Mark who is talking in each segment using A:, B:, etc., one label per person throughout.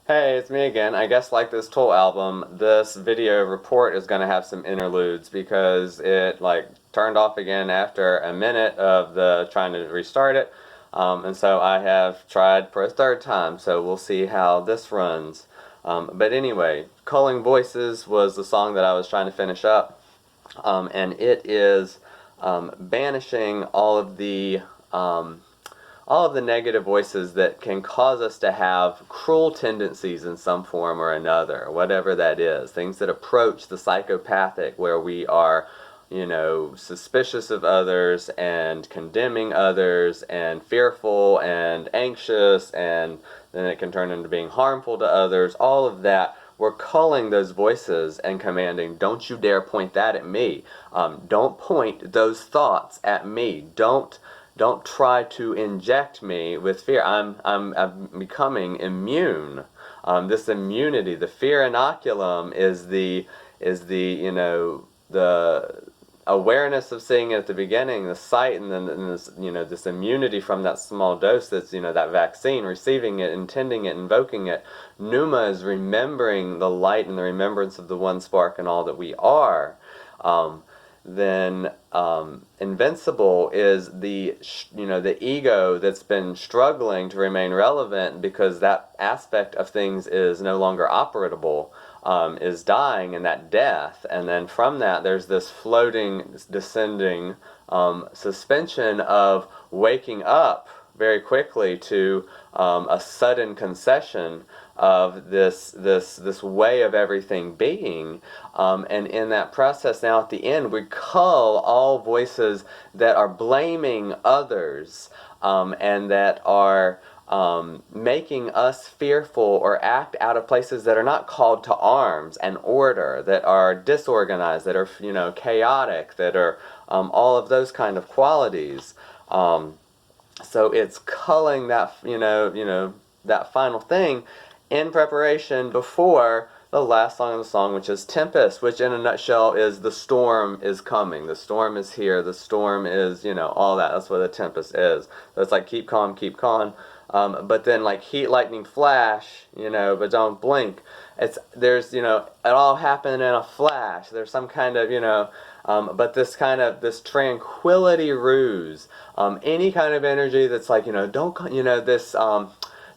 A: Hey, it's me again. I guess like this Tool album, this video report is going to have some interludes because it like turned off again after a minute of the trying to restart it. And so I have tried for a third time, so we'll see how this runs. But anyway, Culling Voices was the song that I was trying to finish up, and it is banishing all of the negative voices that can cause us to have cruel tendencies in some form or another, whatever that is. Things that approach the psychopathic, where we are, suspicious of others and condemning others and fearful and anxious, and then it can turn into being harmful to others. All of that, we're culling those voices and commanding, don't you dare point that at me. Don't point those thoughts at me. Don't try to inject me with fear. I'm becoming immune. This immunity, the fear inoculum, the awareness of seeing it at the beginning, the sight, and then this immunity from that small dose. That's that vaccine, receiving it, intending it, invoking it. Pneuma is remembering the light and the remembrance of the one spark and all that we are. Then invincible is the ego that's been struggling to remain relevant because that aspect of things is no longer operable, is dying in that death. And then from that there's this floating, descending suspension of waking up very quickly to a sudden concession of this way of everything being, and in that process, now at the end, we cull all voices that are blaming others, and that are making us fearful or act out of places that are not called to arms and order, that are disorganized, that are chaotic, that are all of those kind of qualities. So it's culling that that final thing in preparation before the last song of the song, which is Tempest, which in a nutshell is the storm is coming. The storm is here. The storm is, all that. That's what a tempest is. So it's like keep calm, keep calm. But then like heat, lightning, flash, but don't blink. There's, it all happened in a flash. There's some kind of, but this tranquility ruse, any kind of energy that's like, don't, this,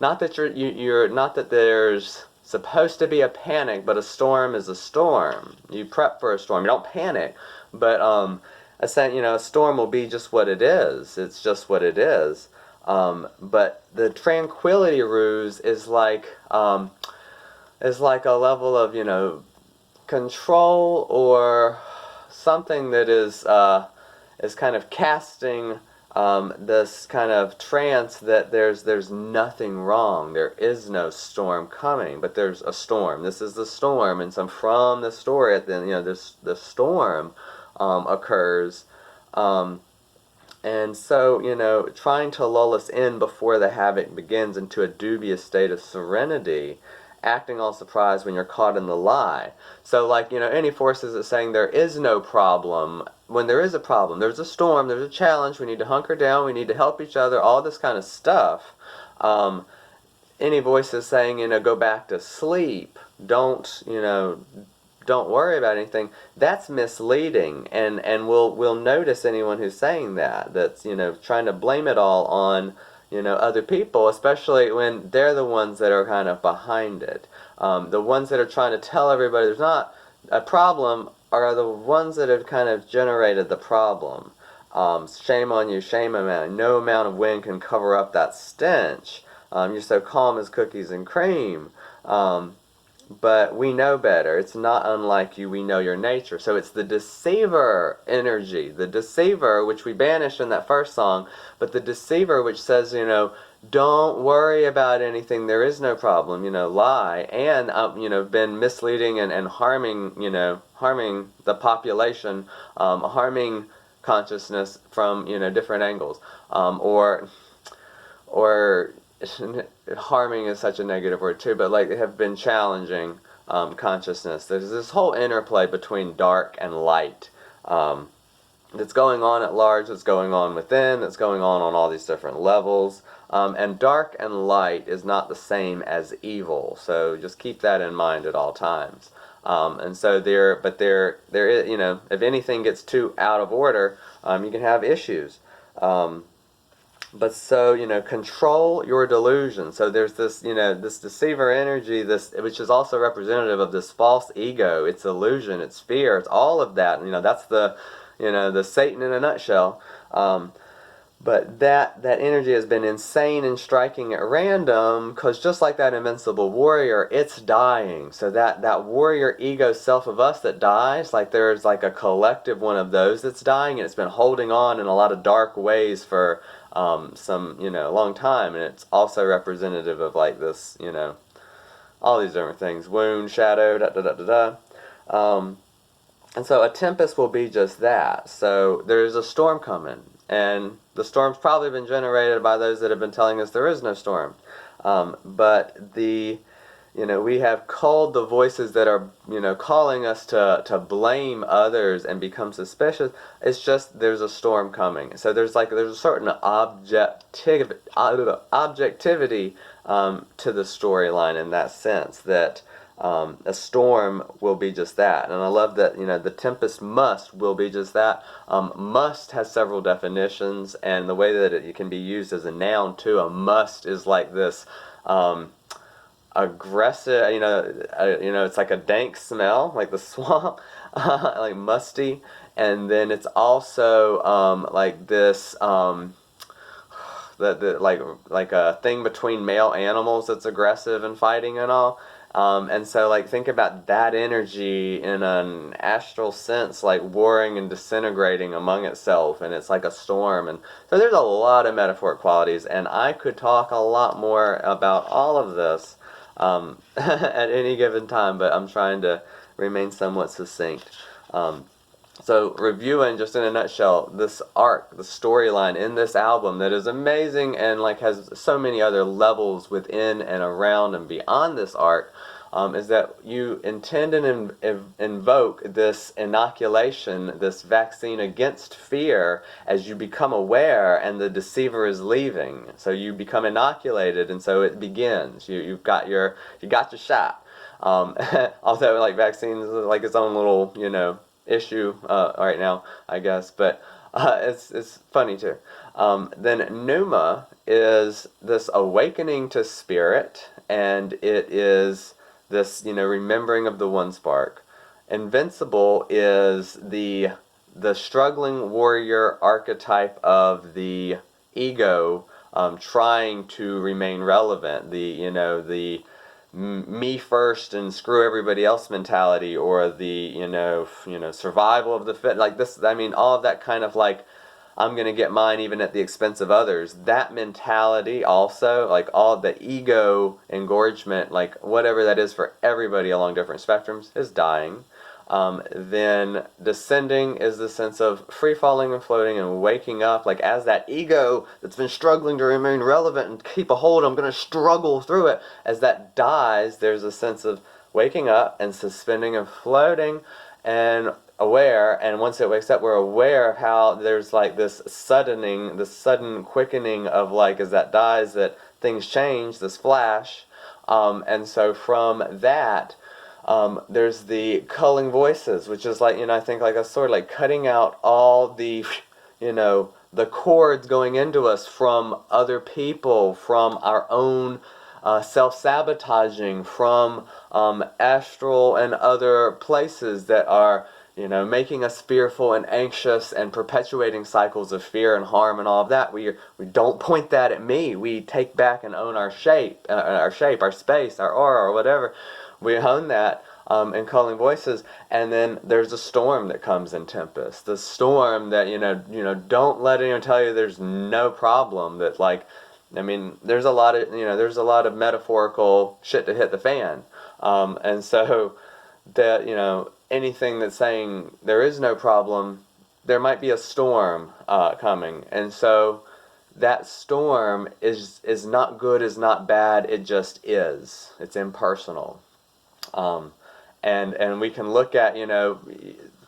A: not that you're not that there's supposed to be a panic, but a storm is a storm. You prep for a storm. You don't panic, but a storm will be just what it is. It's just what it is. But the tranquility ruse is like a level of control, or something that is kind of casting this kind of trance that there's nothing wrong. There is no storm coming, but there's a storm. This is the storm, and so from the story at the end, the storm occurs, and so trying to lull us in before the havoc begins into a dubious state of serenity, acting all surprised when you're caught in the lie. So like, any forces that's saying there is no problem, when there is a problem, there's a storm, there's a challenge, we need to hunker down, we need to help each other, all this kind of stuff. Any voices saying, go back to sleep, don't worry about anything, that's misleading, and we'll notice anyone who's saying that's trying to blame it all on other people, especially when they're the ones that are kind of behind it. The ones that are trying to tell everybody there's not a problem are the ones that have kind of generated the problem. Shame on you, shame on you. No amount of wind can cover up that stench. You're so calm as cookies and cream. But we know better. It's not unlike you. We know your nature. So it's the deceiver energy, the deceiver, which we banished in that first song, but the deceiver which says, don't worry about anything. There is no problem, lie, and, been misleading and harming, harming the population, harming consciousness from, different angles, or harming is such a negative word too, but like they have been challenging consciousness. There's this whole interplay between dark and light, that's going on at large, that's going on within, that's going on all these different levels. And dark and light is not the same as evil, so just keep that in mind at all times. And so there is, if anything gets too out of order, you can have issues. But so, control your delusion. So there's this, this deceiver energy, which is also representative of this false ego. It's illusion, it's fear, it's all of that. That's the Satan in a nutshell. But that energy has been insane and striking at random, because just like that invincible warrior, it's dying. So that warrior ego self of us that dies, like there's like a collective one of those that's dying, and it's been holding on in a lot of dark ways for some, long time. And it's also representative of like this, all these different things, wound, shadow, da da da da da. And so a tempest will be just that. So there's a storm coming, and the storm's probably been generated by those that have been telling us there is no storm. But we have called the voices that are, calling us to blame others and become suspicious. It's just there's a storm coming. So there's a certain objectivity to the storyline, in that sense that a storm will be just that. And I love that, the tempest must will be just that. Must has several definitions, and the way that it can be used as a noun too. A must is like this aggressive, it's like a dank smell, like the swamp, like musty. And then it's also like this like a thing between male animals that's aggressive and fighting and all. And so, like, think about that energy in an astral sense, like warring and disintegrating among itself, and it's like a storm. And so there's a lot of metaphoric qualities, and I could talk a lot more about all of this at any given time, but I'm trying to remain somewhat succinct. So reviewing, just in a nutshell, this arc, the storyline in this album that is amazing and like has so many other levels within and around and beyond this arc, is that you intend and invoke this inoculation, this vaccine against fear, as you become aware and the deceiver is leaving. So you become inoculated, and so it begins. You got your shot. Although like vaccines is like its own little issue right now, I guess, but it's funny too. Then Pneuma is this awakening to spirit, and it is this remembering of the one spark. Invincible is the struggling warrior archetype of the ego, trying to remain relevant. The me first and screw everybody else mentality, or the survival of the fit, like this. I mean, all of that kind of like, I'm gonna get mine even at the expense of others. That mentality also, like all the ego engorgement, like whatever that is for everybody along different spectrums, is dying. Then descending is the sense of free falling and floating and waking up, like as that ego that's been struggling to remain relevant and keep a hold, I'm going to struggle through it. As that dies, there's a sense of waking up and suspending and floating and aware. And once it wakes up, we're aware of how there's like this sudden quickening of like, as that dies, that things change, this flash. And so from that, there's the Culling Voices, which is like, I think like a sword, like cutting out all the, the cords going into us from other people, from our own self-sabotaging, from astral and other places that are, making us fearful and anxious and perpetuating cycles of fear and harm and all of that. We don't point that at me. We take back and own our shape, our space, our aura, or whatever. We own that in Culling Voices. And then there's a storm that comes in Tempest. The storm that, don't let anyone tell you there's no problem. That like, I mean, there's a lot of metaphorical shit to hit the fan. And so that, anything that's saying there is no problem, there might be a storm coming. And so that storm is not good, is not bad, it just is. It's impersonal. And we can look at,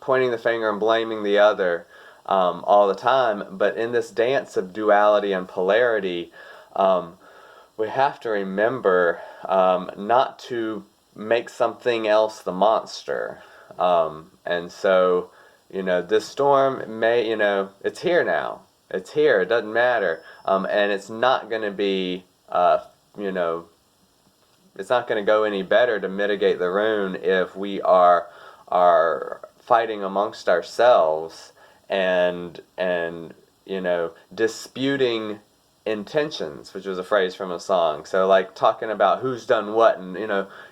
A: pointing the finger and blaming the other, all the time. But in this dance of duality and polarity, we have to remember not to make something else the monster. And so, this storm may, it's here now. It's here. It doesn't matter. And it's not going to be, it's not going to go any better to mitigate the rune if we are fighting amongst ourselves and disputing intentions, which was a phrase from a song. So like talking about who's done what, and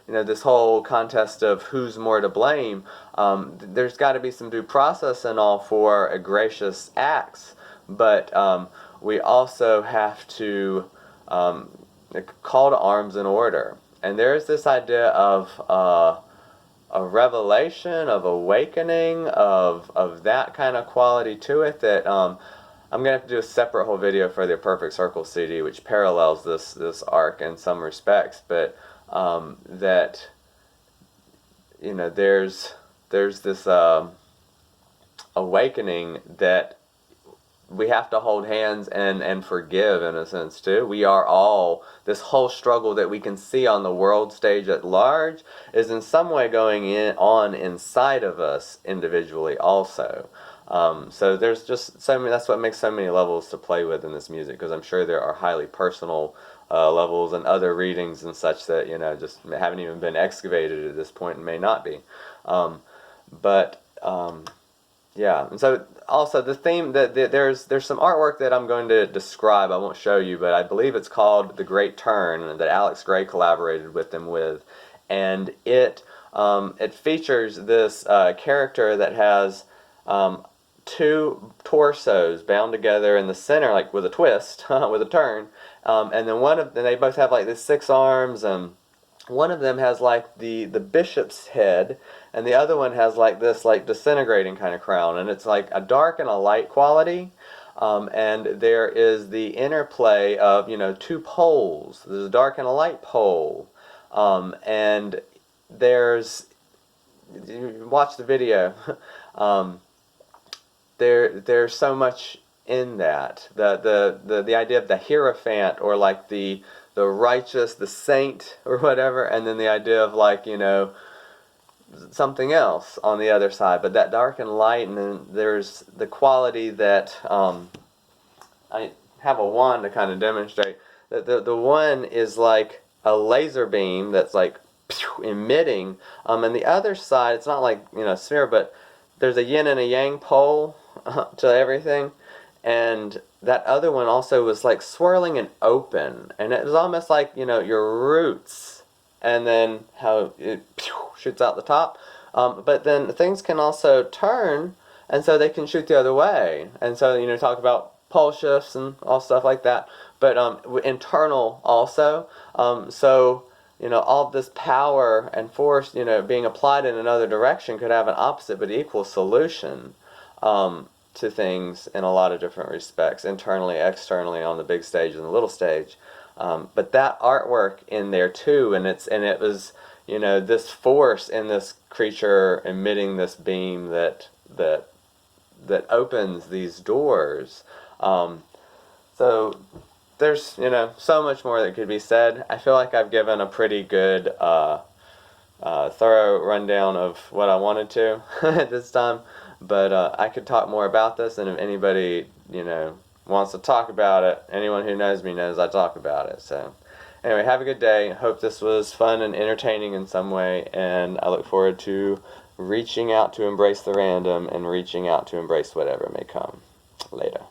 A: this whole contest of who's more to blame. There's got to be some due process and all for egregious acts, but we also have to call to arms in order. And there's this idea of a revelation, of awakening, of that kind of quality to it that I'm going to have to do a separate whole video for the Perfect Circle CD, which parallels this arc in some respects, but that there's this awakening that we have to hold hands and forgive, in a sense, too. We are all, this whole struggle that we can see on the world stage at large is in some way going on inside of us individually also. So there's just so many, that's what makes so many levels to play with in this music, because I'm sure there are highly personal levels and other readings and such that, just haven't even been excavated at this point and may not be. Yeah, and so also the theme that there's some artwork that I'm going to describe. I won't show you, but I believe it's called The Great Turn, that Alex Gray collaborated with them with, and it features this character that has two torsos bound together in the center, like with a twist, with a turn, and then they both have like these 6 arms, and one of them has like the bishop's head, and the other one has like this like disintegrating kind of crown, and it's like a dark and a light quality, and there is the interplay of 2 poles. There's a dark and a light pole, and there's, watch the video. There's so much in that, the idea of the hierophant, or like the righteous, the saint, or whatever, and then the idea of like something else on the other side, but that dark and light. And then there's the quality that I have a wand to kind of demonstrate that the one is like a laser beam that's like emitting, and the other side, it's not like a sphere, but there's a yin and a yang pole to everything, and that other one also was like swirling and open, and it was almost like your roots, and then how it shoots out the top, but then things can also turn, and so they can shoot the other way, and so talk about pole shifts and all stuff like that, but internal also, so all this power and force being applied in another direction could have an opposite but equal solution to things in a lot of different respects, internally, externally, on the big stage and the little stage. But that artwork in there too, and it was this force in this creature emitting this beam that opens these doors. So there's so much more that could be said. I feel like I've given a pretty good thorough rundown of what I wanted to at this time, but I could talk more about this, and if anybody wants to talk about it, anyone who knows me knows I talk about it. So anyway, have a good day. Hope this was fun and entertaining in some way, and I look forward to reaching out to embrace the random and reaching out to embrace whatever may come. Later.